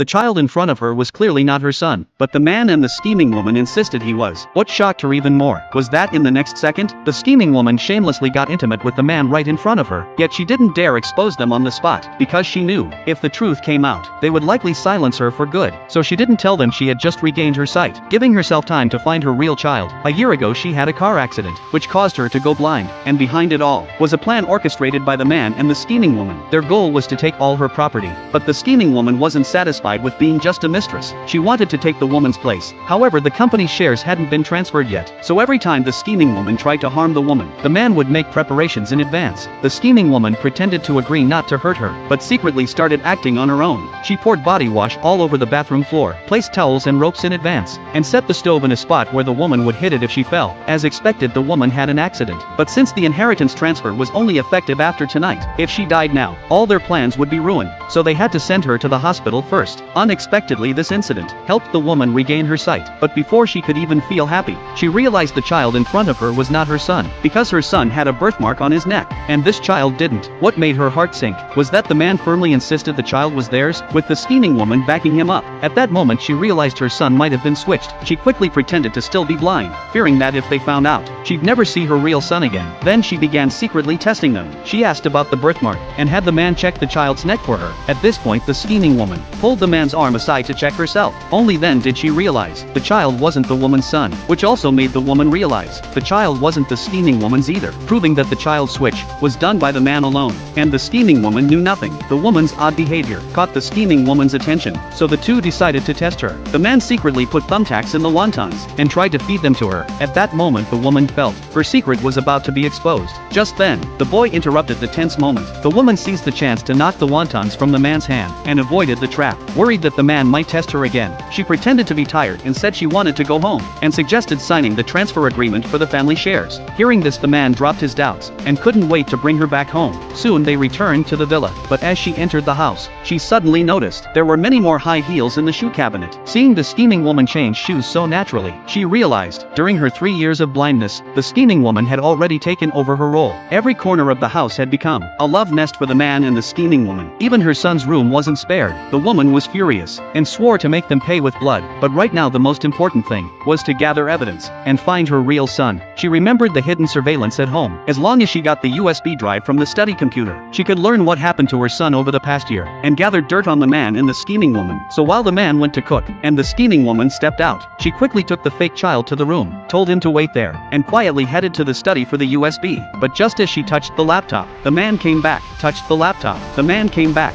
The child in front of her was clearly not her son, but the man and the scheming woman insisted he was. What shocked her even more was that in the next second, the scheming woman shamelessly got intimate with the man right in front of her, yet she didn't dare expose them on the spot, because she knew, if the truth came out, they would likely silence her for good, so she didn't tell them she had just regained her sight, giving herself time to find her real child. A year ago she had a car accident, which caused her to go blind, and behind it all, was a plan orchestrated by the man and the scheming woman. Their goal was to take all her property, but the scheming woman wasn't satisfied with being just a mistress. She wanted to take the woman's place. However, the company's shares hadn't been transferred yet, so every time the scheming woman tried to harm the woman, the man would make preparations in advance. The scheming woman pretended to agree not to hurt her, but secretly started acting on her own. She poured body wash all over the bathroom floor, placed towels and ropes in advance, and set the stove in a spot where the woman would hit it if she fell. As expected, the woman had an accident, but since the inheritance transfer was only effective after tonight, if she died now, all their plans would be ruined, so they had to send her to the hospital first. Unexpectedly, this incident helped the woman regain her sight, but before she could even feel happy, she realized the child in front of her was not her son, because her son had a birthmark on his neck, and this child didn't. What made her heart sink was that the man firmly insisted the child was theirs, with the scheming woman backing him up. At that moment she realized her son might have been switched. She quickly pretended to still be blind, fearing that if they found out, she'd never see her real son again. Then she began secretly testing them. She asked about the birthmark, and had the man check the child's neck for her. At this point the scheming woman pulled the man's arm aside to check herself. Only then did she realize the child wasn't the woman's son, which also made the woman realize the child wasn't the scheming woman's either, proving that the child's switch was done by the man alone, and the scheming woman knew nothing. The woman's odd behavior caught the scheming woman's attention, so the two decided to test her. The man secretly put thumbtacks in the wontons, and tried to feed them to her. At that moment the woman felt her secret was about to be exposed. Just then, the boy interrupted the tense moment. The woman seized the chance to knock the wontons from the man's hand, and avoided the trap. Worried that the man might test her again, she pretended to be tired and said she wanted to go home, and suggested signing the transfer agreement for the family shares. Hearing this, the man dropped his doubts, and couldn't wait to bring her back home. Soon they returned to the villa, but as she entered the house, she suddenly noticed there were many more high heels in the shoe cabinet. Seeing the scheming woman change shoes so naturally, she realized, during her 3 years of blindness, the scheming woman had already taken over her role. Every corner of the house had become a love nest for the man and the scheming woman. Even her son's room wasn't spared. The woman was furious, and swore to make them pay with blood. But right now the most important thing was to gather evidence, and find her real son. She remembered the hidden surveillance at home. As long as she got the USB drive from the study computer, she could learn what happened to her son over the past year, and gathered dirt on the man and the scheming woman. So while the man went to cook, and the scheming woman stepped out, she quickly took the fake child to the room, told him to wait there, and quietly headed to the study for the USB. But just as she touched the laptop, the man came back. Touched the laptop. The man came back.